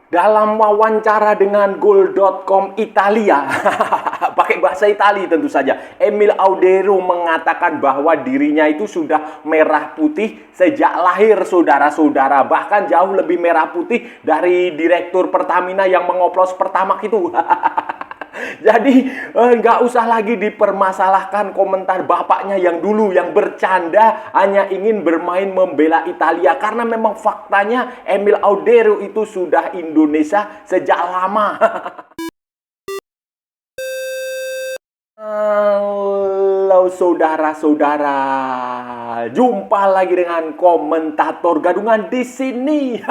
Dalam wawancara dengan Goal.com Italia, pakai bahasa Italia tentu saja, Emil Audero mengatakan bahwa dirinya itu sudah merah putih sejak lahir, saudara-saudara. Bahkan jauh lebih merah putih dari Direktur Pertamina yang mengoplos Pertamax itu. Jadi nggak usah lagi dipermasalahkan komentar bapaknya yang dulu yang bercanda hanya ingin bermain membela Italia, karena memang faktanya Emil Audero itu sudah Indonesia sejak lama. Halo saudara-saudara, jumpa lagi dengan komentator gadungan di sini.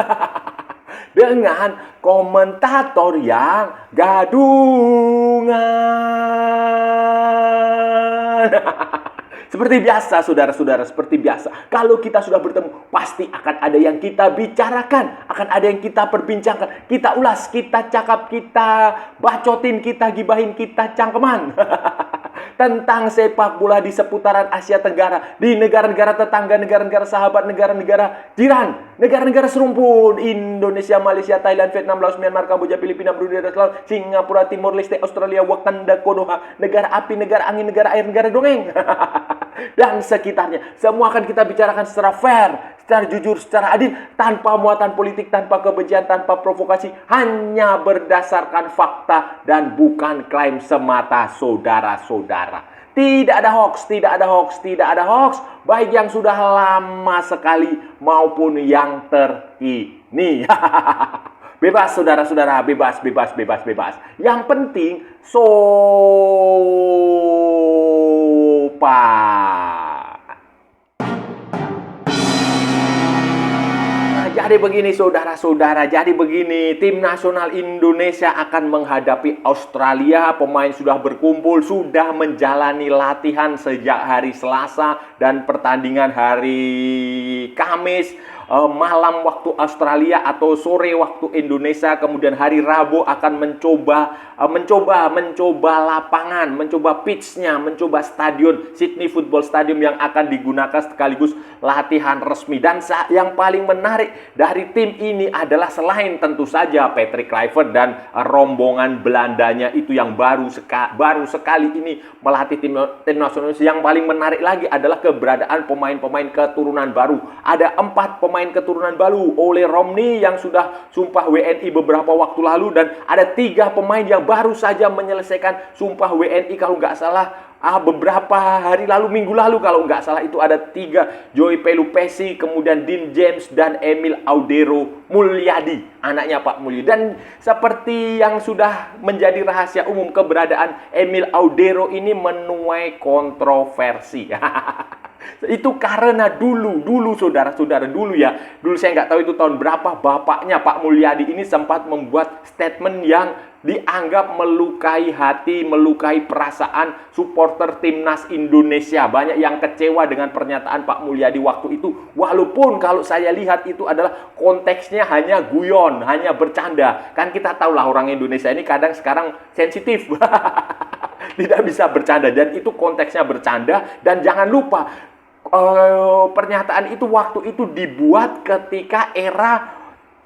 Dengan komentator yang gadungan. Seperti biasa, saudara-saudara, seperti biasa. Kalau kita sudah bertemu, pasti akan ada yang kita bicarakan, akan ada yang kita perbincangkan, kita ulas, kita cakap, kita bacotin, kita gibahin, kita cangkeman. Tentang sepak bola di seputaran Asia Tenggara, di negara-negara tetangga, negara-negara sahabat, negara-negara jiran, negara-negara serumpun, Indonesia, Malaysia, Thailand, Vietnam, Laos, Myanmar, Kamboja, Filipina, Brunei Darussalam, Singapura, Timor Leste, Australia, Wakanda, Konoha, negara api, negara angin, negara air, negara dongeng. Dan sekitarnya. Semua akan kita bicarakan secara fair, secara jujur, secara adil, tanpa muatan politik, tanpa kebencian, tanpa provokasi, hanya berdasarkan fakta dan bukan klaim semata, saudara-saudara. Tidak ada hoax, tidak ada hoax, tidak ada hoax, baik yang sudah lama sekali maupun yang terkini. Bebas, saudara-saudara, bebas, bebas, bebas, bebas. Yang penting, sopan. Jadi begini saudara-saudara, jadi begini, tim nasional Indonesia akan menghadapi Australia. Pemain sudah berkumpul, sudah menjalani latihan sejak hari Selasa dan pertandingan hari Kamis. Malam waktu Australia atau sore waktu Indonesia, kemudian hari Rabu akan mencoba lapangan, mencoba pitch-nya, mencoba stadion Sydney Football Stadium yang akan digunakan sekaligus latihan resmi. Dan yang paling menarik dari tim ini adalah selain tentu saja Patrick Kluivert dan rombongan Belandanya itu yang baru sekali ini melatih tim nasional, yang paling menarik lagi adalah keberadaan pemain-pemain keturunan baru. Ada 4 pemain keturunan baru, Ole Romney yang sudah sumpah WNI beberapa waktu lalu, dan ada 3 pemain yang baru saja menyelesaikan sumpah WNI kalau nggak salah beberapa hari lalu, minggu lalu kalau nggak salah. Itu ada 3, Joey Pelupesi, kemudian Dean James, dan Emil Audero Mulyadi, anaknya Pak Mulyadi. Dan seperti yang sudah menjadi rahasia umum, keberadaan Emil Audero ini menuai kontroversi. Itu karena dulu saudara-saudara, dulu saya nggak tahu itu tahun berapa, bapaknya Pak Mulyadi ini sempat membuat statement yang dianggap melukai hati, melukai perasaan supporter timnas Indonesia. Banyak yang kecewa dengan pernyataan Pak Mulyadi waktu itu, walaupun kalau saya lihat itu adalah konteksnya hanya guyon, hanya bercanda. Kan kita tahu lah orang Indonesia ini kadang sekarang sensitif. Tidak bisa bercanda, dan itu konteksnya bercanda. Dan jangan lupa, pernyataan itu waktu itu dibuat ketika era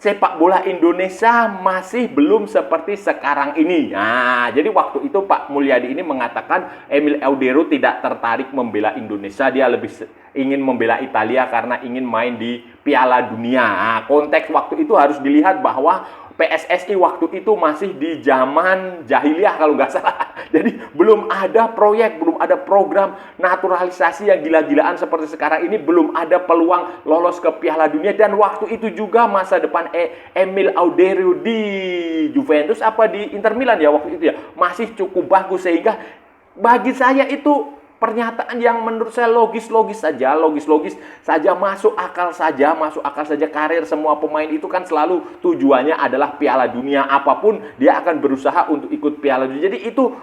sepak bola Indonesia masih belum seperti sekarang ini. Nah, jadi waktu itu Pak Mulyadi ini mengatakan Emil Audero tidak tertarik membela Indonesia, dia lebih ingin membela Italia karena ingin main di Piala Dunia. Nah, konteks waktu itu harus dilihat bahwa PSSI waktu itu masih di zaman jahiliyah kalau nggak salah. Jadi belum ada proyek, belum ada program naturalisasi yang gila-gilaan seperti sekarang ini. Belum ada peluang lolos ke Piala Dunia. Dan waktu itu juga masa depan Emil Audero di Juventus apa di Inter Milan ya waktu itu ya, masih cukup bagus. Sehingga bagi saya itu pernyataan yang menurut saya logis saja, masuk akal saja. Karir semua pemain itu kan selalu tujuannya adalah Piala Dunia, apapun dia akan berusaha untuk ikut Piala Dunia. Jadi itu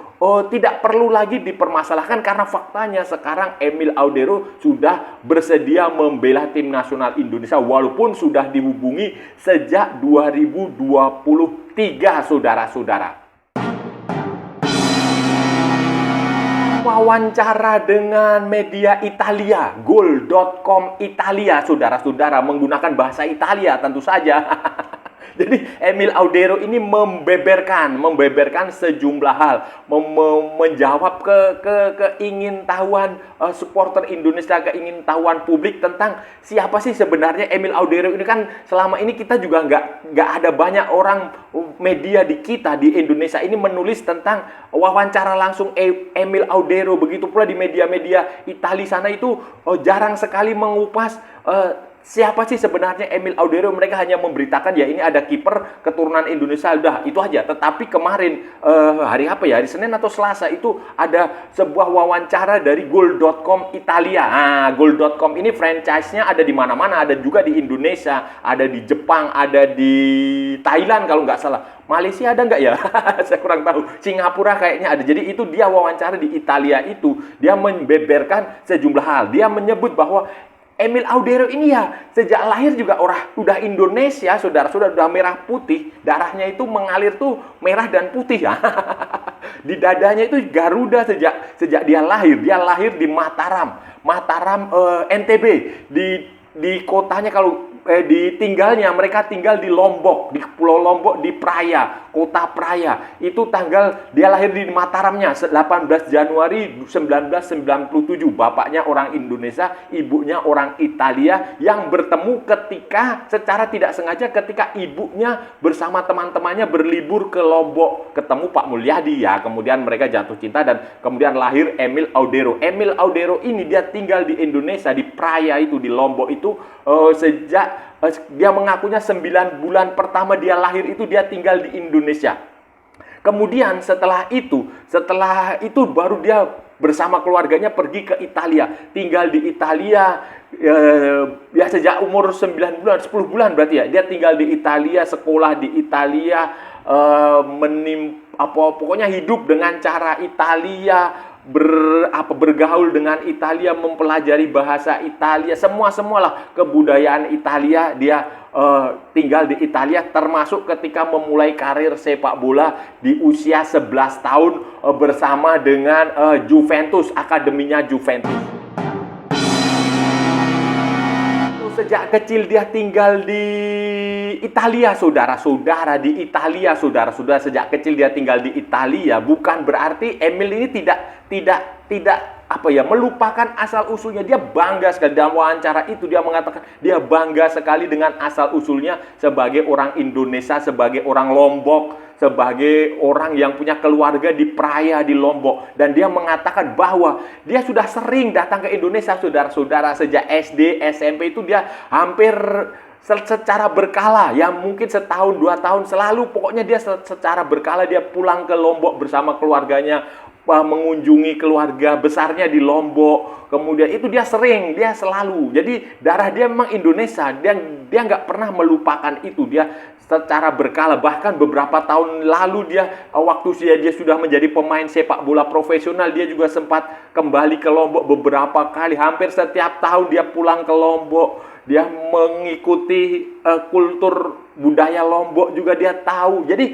tidak perlu lagi dipermasalahkan, karena faktanya sekarang Emil Audero sudah bersedia membela tim nasional Indonesia walaupun sudah dihubungi sejak 2023, saudara-saudara. Wawancara dengan media Italia, Goal.com Italia, saudara-saudara, menggunakan bahasa Italia tentu saja. Jadi Emil Audero ini membeberkan sejumlah hal, menjawab keingintahuan supporter Indonesia, keingintahuan publik tentang siapa sih sebenarnya Emil Audero ini. Kan selama ini kita juga nggak ada banyak orang media di Indonesia ini menulis tentang wawancara langsung Emil Audero. Begitu pula di media-media Italia sana itu jarang sekali mengupas siapa sih sebenarnya Emil Audero. Mereka hanya memberitakan ya ini ada kiper keturunan Indonesia, udah itu aja. Tetapi kemarin hari apa ya, hari Senin atau Selasa itu ada sebuah wawancara dari Goal.com Italia. Goal.com ini franchise-nya ada di mana-mana, ada juga di Indonesia, ada di Jepang, ada di Thailand kalau nggak salah. Malaysia ada nggak ya? Saya kurang tahu. Singapura kayaknya ada. Jadi itu dia wawancara di Italia itu, dia membeberkan sejumlah hal. Dia menyebut bahwa Emil Audero ini ya sejak lahir juga udah Indonesia, saudara-saudara, udah merah putih. Darahnya itu mengalir tuh merah dan putih ya. Di dadanya itu Garuda sejak dia lahir. Dia lahir di Mataram, NTB. Di kotanya kalau ditinggalnya, mereka tinggal di Lombok, di Pulau Lombok, di Praia, kota Praia. Itu dia lahir di Mataramnya 18 Januari 1997. Bapaknya orang Indonesia, ibunya orang Italia, yang bertemu secara tidak sengaja ketika ibunya bersama teman-temannya berlibur ke Lombok, ketemu Pak Mulyadi ya. Kemudian mereka jatuh cinta dan kemudian lahir Emil Audero. Emil Audero ini dia tinggal di Indonesia, di Praia itu, di Lombok itu sejak dia mengakunya 9 bulan pertama dia lahir itu dia tinggal di Indonesia. Kemudian setelah itu baru dia bersama keluarganya pergi ke Italia. Tinggal di Italia ya sejak umur 9 bulan, 10 bulan berarti ya. Dia tinggal di Italia, sekolah di Italia, pokoknya hidup dengan cara Italia, bergaul dengan Italia, mempelajari bahasa Italia, semualah kebudayaan Italia. Dia tinggal di Italia, termasuk ketika memulai karir sepak bola di usia 11 tahun bersama dengan Juventus, akademinya Juventus. Sejak kecil dia tinggal di Italia, saudara-saudara, sejak kecil dia tinggal di Italia. Bukan berarti Emil ini tidak melupakan asal usulnya. Dia bangga sekali. Dalam wawancara itu dia mengatakan dia bangga sekali dengan asal usulnya sebagai orang Indonesia, sebagai orang Lombok, sebagai orang yang punya keluarga di Praia, di Lombok. Dan dia mengatakan bahwa dia sudah sering datang ke Indonesia, saudara-saudara. Sejak SD, SMP itu dia hampir secara berkala, ya mungkin setahun, 2 tahun selalu, pokoknya dia secara berkala dia pulang ke Lombok bersama keluarganya, mengunjungi keluarga besarnya di Lombok. Kemudian itu dia selalu. Jadi darah dia memang Indonesia. Dia nggak pernah melupakan itu. Dia secara berkala, bahkan beberapa tahun lalu waktu dia sudah menjadi pemain sepak bola profesional, dia juga sempat kembali ke Lombok beberapa kali. Hampir setiap tahun dia pulang ke Lombok. Dia mengikuti kultur budaya Lombok juga dia tahu. Jadi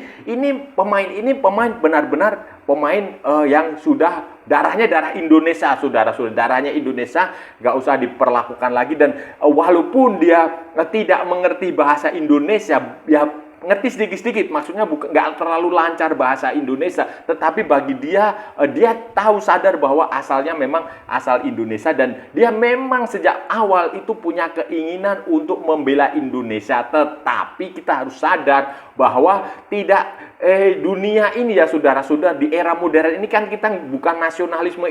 pemain benar-benar pemain yang sudah darahnya darah Indonesia, saudara-saudara. Darahnya Indonesia, nggak usah diperlakukan lagi. Dan walaupun dia tidak mengerti bahasa Indonesia, ya ngerti sedikit-sedikit, maksudnya nggak terlalu lancar bahasa Indonesia, tetapi bagi dia tahu, sadar bahwa asalnya memang asal Indonesia, dan dia memang sejak awal itu punya keinginan untuk membela Indonesia. Tetapi kita harus sadar bahwa dunia ini ya saudara-saudara, di era modern ini kan kita bukan nasionalisme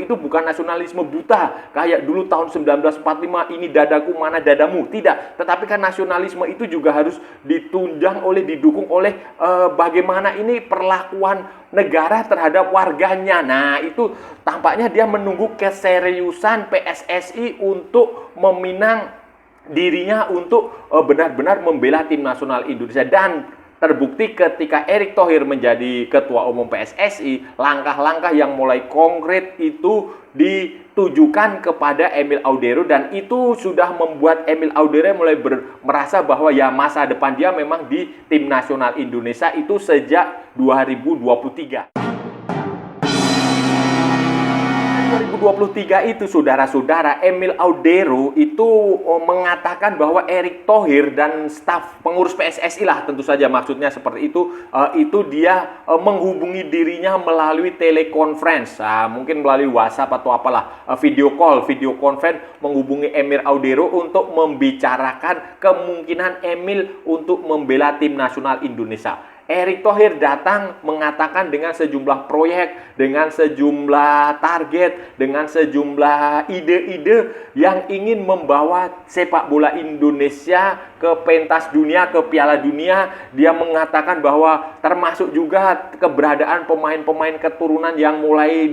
buta kayak dulu tahun 1945 ini dadaku mana dadamu, tidak. Tetapi kan nasionalisme itu juga harus didukung oleh bagaimana ini perlakuan negara terhadap warganya. Nah, itu tampaknya dia menunggu keseriusan PSSI untuk meminang dirinya untuk benar-benar membela tim nasional Indonesia. Dan terbukti ketika Erick Thohir menjadi ketua umum PSSI, langkah-langkah yang mulai konkret itu ditujukan kepada Emil Audero, dan itu sudah membuat Emil Audero mulai merasa bahwa ya masa depan dia memang di tim nasional Indonesia itu sejak 2023. 2023 itu saudara-saudara, Emil Audero itu mengatakan bahwa Erick Thohir dan staf pengurus PSSI lah tentu saja maksudnya seperti itu dia menghubungi dirinya melalui telekonferensi, mungkin melalui WhatsApp atau apalah, video conference menghubungi Emil Audero untuk membicarakan kemungkinan Emil untuk membela tim nasional Indonesia. Erick Thohir datang mengatakan dengan sejumlah proyek, dengan sejumlah target, dengan sejumlah ide-ide yang ingin membawa sepak bola Indonesia ke pentas dunia, ke Piala Dunia. Dia mengatakan bahwa termasuk juga keberadaan pemain-pemain keturunan yang mulai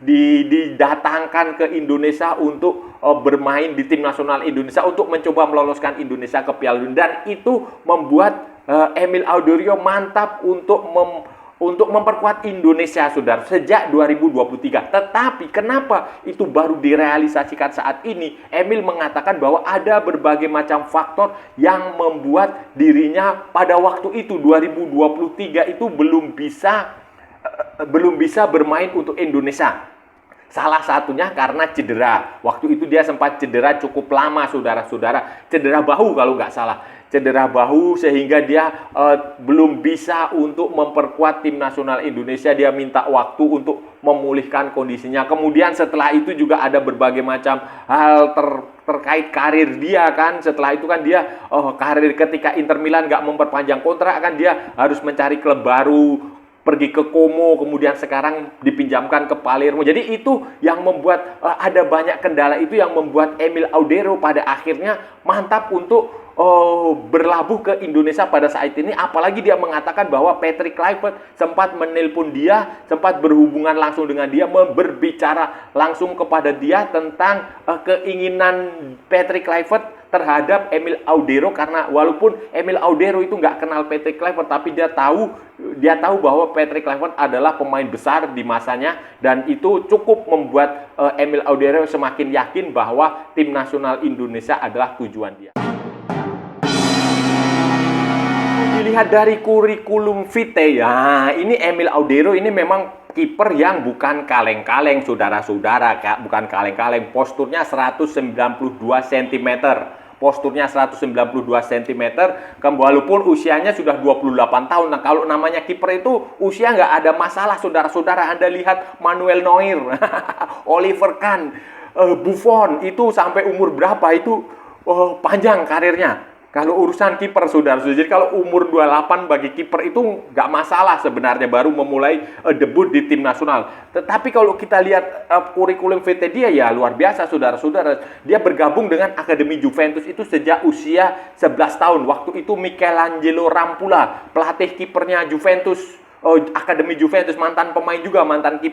didatangkan ke Indonesia untuk bermain di tim nasional Indonesia untuk mencoba meloloskan Indonesia ke Piala Dunia. Dan itu membuat Emil Audero mantap untuk memperkuat Indonesia, saudara, sejak 2023. Tetapi kenapa itu baru direalisasikan saat ini? Emil mengatakan bahwa ada berbagai macam faktor yang membuat dirinya pada waktu itu 2023 itu belum bisa bermain untuk Indonesia. Salah satunya karena cedera. Waktu itu dia sempat cedera cukup lama, saudara-saudara. Cedera bahu kalau nggak salah. Cedera bahu sehingga dia belum bisa untuk memperkuat tim nasional Indonesia. Dia minta waktu untuk memulihkan kondisinya. Kemudian setelah itu juga ada berbagai macam hal terkait karir dia kan. Setelah itu kan dia karir ketika Inter Milan nggak memperpanjang kontrak kan, dia harus mencari klub baru, pergi ke Como, kemudian sekarang dipinjamkan ke Palermo. Jadi itu yang membuat ada banyak kendala itu yang membuat Emil Audero pada akhirnya mantap untuk berlabuh ke Indonesia pada saat ini. Apalagi dia mengatakan bahwa Patrick Kluivert sempat menelpon dia, sempat berhubungan langsung dengan dia, berbicara langsung kepada dia tentang keinginan Patrick Kluivert terhadap Emil Audero, karena walaupun Emil Audero itu nggak kenal Patrick Kluivert, tapi dia tahu bahwa Patrick Kluivert adalah pemain besar di masanya, dan itu cukup membuat Emil Audero semakin yakin bahwa tim nasional Indonesia adalah tujuan dia. Dilihat dari kurikulum vitae ya, ini Emil Audero ini memang kiper yang bukan kaleng-kaleng, saudara-saudara, bukan kaleng-kaleng. Posturnya 192 cm. Posturnya 192 cm, walaupun usianya sudah 28 tahun. Nah, kalau namanya kiper itu usia nggak ada masalah, saudara-saudara. Anda lihat Manuel Neuer, Oliver Kahn, Buffon, itu sampai umur berapa itu panjang karirnya. Kalau urusan kiper, saudara. Jadi kalau umur 28 bagi kiper itu nggak masalah sebenarnya, baru memulai debut di tim nasional. Tetapi kalau kita lihat kurikulum vitae dia ya luar biasa, saudara-saudara. Dia bergabung dengan Akademi Juventus itu sejak usia 11 tahun. Waktu itu Michelangelo Rampula, pelatih kipernya Juventus, Akademi Juventus, mantan pemain juga, mantan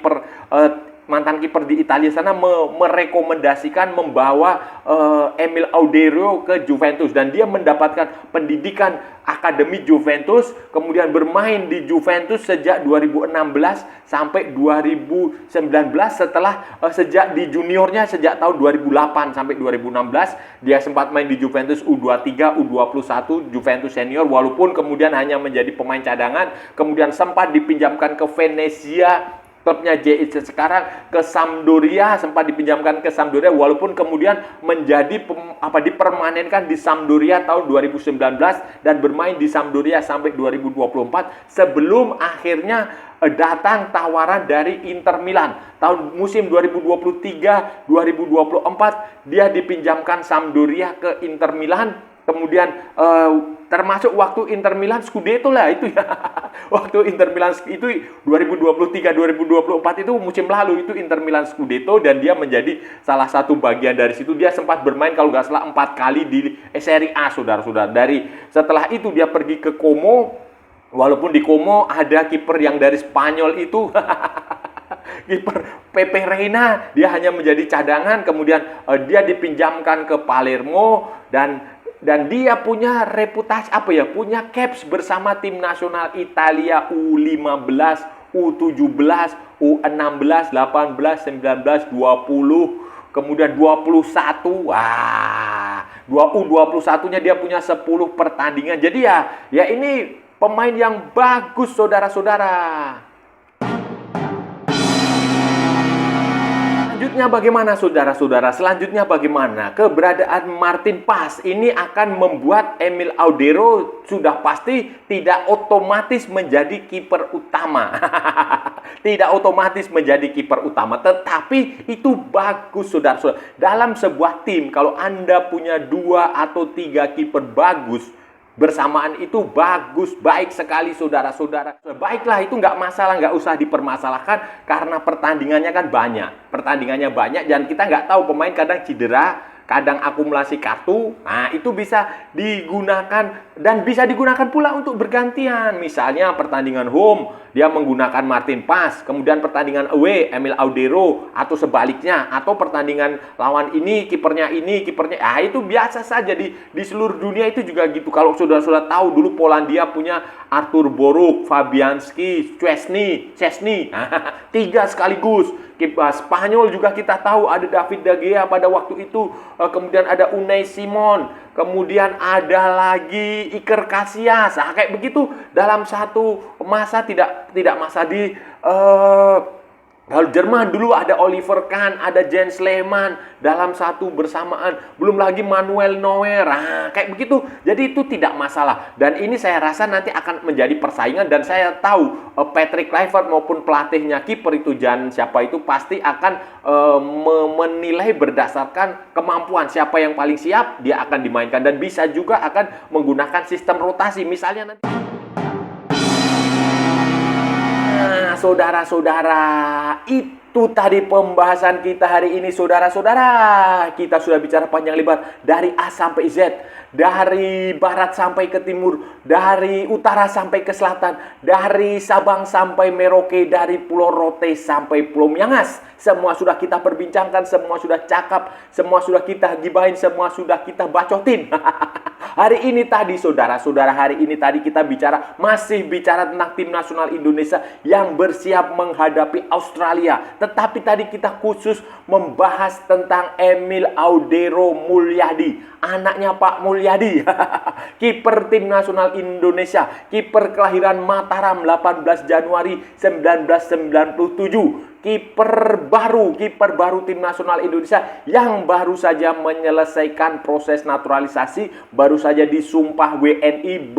kiper di Italia sana, merekomendasikan membawa Emil Audero ke Juventus, dan dia mendapatkan pendidikan Akademi Juventus, kemudian bermain di Juventus sejak 2016 sampai 2019, sejak di juniornya sejak tahun 2008 sampai 2016 dia sempat main di Juventus U23, U21, Juventus senior, walaupun kemudian hanya menjadi pemain cadangan, kemudian sempat dipinjamkan ke Venezia, klubnya JIC, sekarang ke Sampdoria, sempat dipinjamkan ke Sampdoria, walaupun kemudian menjadi dipermanenkan di Sampdoria tahun 2019 dan bermain di Sampdoria sampai 2024 sebelum akhirnya datang tawaran dari Inter Milan. Tahun musim 2023-2024 dia dipinjamkan Sampdoria ke Inter Milan. Kemudian termasuk waktu Inter Milan Scudetto lah itu ya. Waktu Inter Milan itu 2023-2024 itu musim lalu itu Inter Milan Scudetto, dan dia menjadi salah satu bagian dari situ. Dia sempat bermain kalau nggak salah 4 kali di Serie A, saudara-saudara. Setelah itu dia pergi ke Como, walaupun di Como ada kiper yang dari Spanyol itu kiper Pepe Reina, dia hanya menjadi cadangan. Kemudian dia dipinjamkan ke Palermo, dan dia punya reputasi punya caps bersama tim nasional Italia U15, U17, U16, 18, 19, 20, kemudian 21. Wah, U21-nya dia punya 10 pertandingan. Jadi ya ini pemain yang bagus, saudara-saudara. Selanjutnya bagaimana saudara-saudara? Selanjutnya bagaimana? Keberadaan Martin Paes ini akan membuat Emil Audero sudah pasti tidak otomatis menjadi kiper utama. Tidak otomatis menjadi kiper utama, tetapi itu bagus saudara-saudara. Dalam sebuah tim, kalau Anda punya 2 atau 3 kiper bagus, bersamaan itu bagus, baik sekali saudara-saudara. Baiklah, itu nggak masalah, nggak usah dipermasalahkan karena pertandingannya kan banyak. Pertandingannya banyak dan kita nggak tahu, pemain kadang cedera, kadang akumulasi kartu. Nah, itu bisa digunakan dan bisa digunakan pula untuk bergantian. Misalnya pertandingan home, dia menggunakan Martin Paes. Kemudian pertandingan away, Emil Audero. Atau sebaliknya. Atau pertandingan lawan ini, kipernya. Ah, itu biasa saja. Di seluruh dunia itu juga gitu. Kalau saudara-saudara tahu, dulu Polandia punya Artur Boruc, Fabianski, Szczesny. 3 sekaligus. Spanyol juga kita tahu ada David De Gea pada waktu itu, kemudian ada Unai Simon, kemudian ada lagi Iker Casillas. Nah, kayak begitu dalam satu masa tidak masa di kalau Jerman dulu ada Oliver Kahn, ada Jens Lehmann dalam satu bersamaan. Belum lagi Manuel Neuer. Nah, kayak begitu. Jadi itu tidak masalah. Dan ini saya rasa nanti akan menjadi persaingan. Dan saya tahu Patrick Kluivert maupun pelatihnya kiper itu siapa itu pasti akan menilai berdasarkan kemampuan. Siapa yang paling siap, dia akan dimainkan. Dan bisa juga akan menggunakan sistem rotasi. Misalnya nanti. Saudara-saudara, itu tadi pembahasan kita hari ini saudara-saudara. Kita sudah bicara panjang lebar dari A sampai Z, dari barat sampai ke timur, dari utara sampai ke selatan, dari Sabang sampai Merauke, dari Pulau Rote sampai Pulau Miangas. Semua sudah kita perbincangkan, semua sudah cakap, semua sudah kita gibahin, semua sudah kita bacotin. Hari ini tadi saudara-saudara, hari ini tadi kita masih bicara tentang tim nasional Indonesia yang bersiap menghadapi Australia. Tetapi tadi kita khusus membahas tentang Emil Audero Mulyadi, anaknya Pak Mulyadi. Kiper tim nasional Indonesia, kiper kelahiran Mataram 18 Januari 1997. Kiper baru tim nasional Indonesia yang baru saja menyelesaikan proses naturalisasi, baru saja disumpah WNI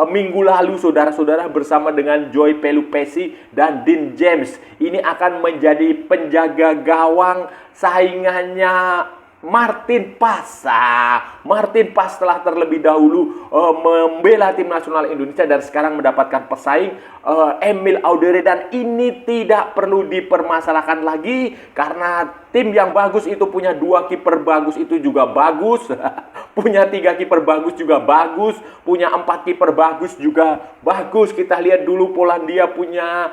minggu lalu saudara-saudara bersama dengan Joy Pelupesi dan Dean James. Ini akan menjadi penjaga gawang saingannya Martin Paes. Martin Paes telah terlebih dahulu membela tim nasional Indonesia dan sekarang mendapatkan pesaing Emil Audero, dan ini tidak perlu dipermasalahkan lagi karena tim yang bagus itu punya 2 kiper bagus itu juga bagus, punya 3 kiper bagus juga bagus, punya 4 kiper bagus juga bagus. Kita lihat dulu Polandia punya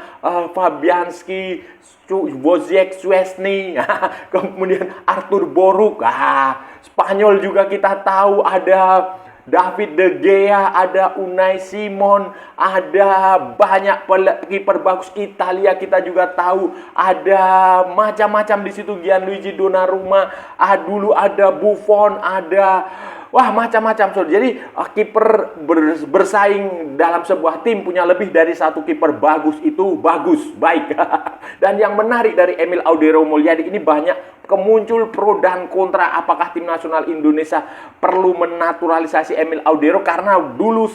Fabianski, Wojciech Szczesny, kemudian Artur Boruc. Spanyol juga kita tahu ada David De Gea, ada Unai Simon, ada banyak kiper bagus. Italia kita juga tahu ada macam-macam di situ, Gianluigi Donnarumma, dulu ada Buffon, ada macam-macam. Jadi kiper bersaing dalam sebuah tim punya lebih dari 1 kiper bagus itu bagus, baik. Dan yang menarik dari Emil Audero Mulyadi ini banyak muncul pro dan kontra. Apakah tim nasional Indonesia perlu menaturalisasi Emil Audero? Karena dulu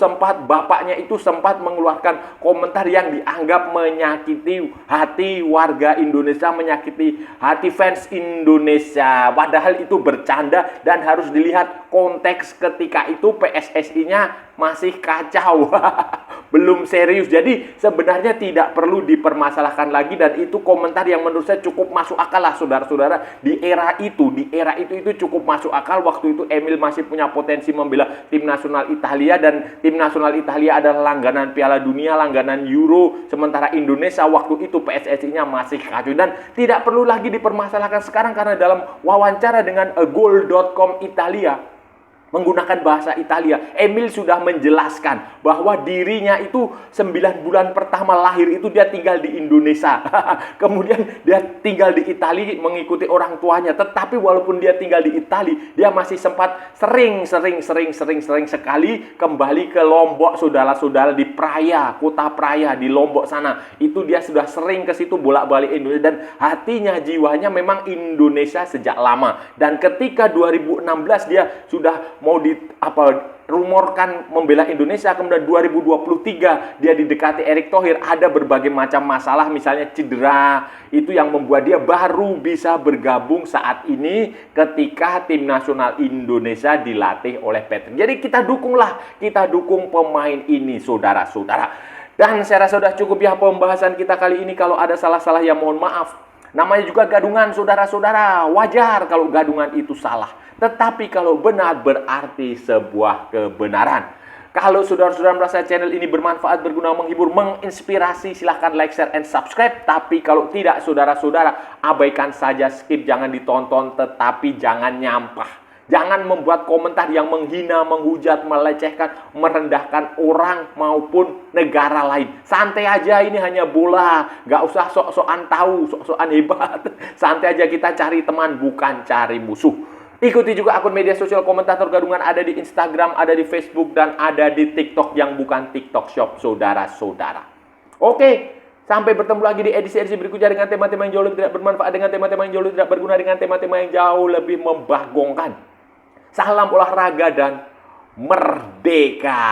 bapaknya itu sempat mengeluarkan komentar yang dianggap menyakiti hati warga Indonesia, menyakiti hati fans Indonesia. Padahal itu bercanda dan harus dilihat konteks ketika itu PSSI-nya masih kacau. Belum serius. Jadi sebenarnya tidak perlu dipermasalahkan lagi, dan itu komentar yang menurut saya cukup masuk akal lah saudara-saudara. Di era itu cukup masuk akal. Waktu itu Emil masih punya potensi membela tim nasional Italia, dan tim nasional Italia adalah langganan Piala Dunia, langganan Euro, sementara Indonesia waktu itu PSSI-nya masih kacau. Dan tidak perlu lagi dipermasalahkan sekarang karena dalam wawancara dengan goal.com Italia, menggunakan bahasa Italia. Emil sudah menjelaskan bahwa dirinya itu 9 bulan pertama lahir itu dia tinggal di Indonesia. Kemudian dia tinggal di Italia mengikuti orang tuanya. Tetapi walaupun dia tinggal di Italia, dia masih sempat sering sekali kembali ke Lombok, saudara-saudara, di Praia, kota Praia di Lombok sana. Itu dia sudah sering ke situ bolak-balik Indonesia, dan hatinya, jiwanya memang Indonesia sejak lama. Dan ketika 2016 dia sudah mau rumorkan membela Indonesia, kemudian 2023 dia didekati Erick Thohir, ada berbagai macam masalah, misalnya cedera, itu yang membuat dia baru bisa bergabung saat ini ketika tim nasional Indonesia dilatih oleh Patrick. Jadi kita dukung pemain ini, saudara-saudara. Dan saya rasa sudah cukup ya pembahasan kita kali ini. Kalau ada salah-salah ya mohon maaf. Namanya juga gadungan, saudara-saudara. Wajar kalau gadungan itu salah. Tetapi kalau benar berarti sebuah kebenaran. Kalau saudara-saudara merasa channel ini bermanfaat, berguna, menghibur, menginspirasi, silahkan like, share, and subscribe. Tapi kalau tidak, saudara-saudara, abaikan saja, skip, jangan ditonton, tetapi jangan nyampah. Jangan membuat komentar yang menghina, menghujat, melecehkan, merendahkan orang maupun negara lain. Santai aja, ini hanya bola. Gak usah sok-sokan tahu, sok-sokan hebat. Santai aja, kita cari teman, bukan cari musuh. Ikuti juga akun media sosial Komentator Gadungan, ada di Instagram, ada di Facebook, dan ada di TikTok yang bukan TikTok Shop, saudara-saudara. Oke, sampai bertemu lagi di edisi-edisi berikutnya dengan tema-tema yang jauh lebih tidak bermanfaat, dengan tema-tema yang jauh lebih tidak berguna, dengan tema-tema yang jauh lebih membagongkan. Salam olahraga dan merdeka!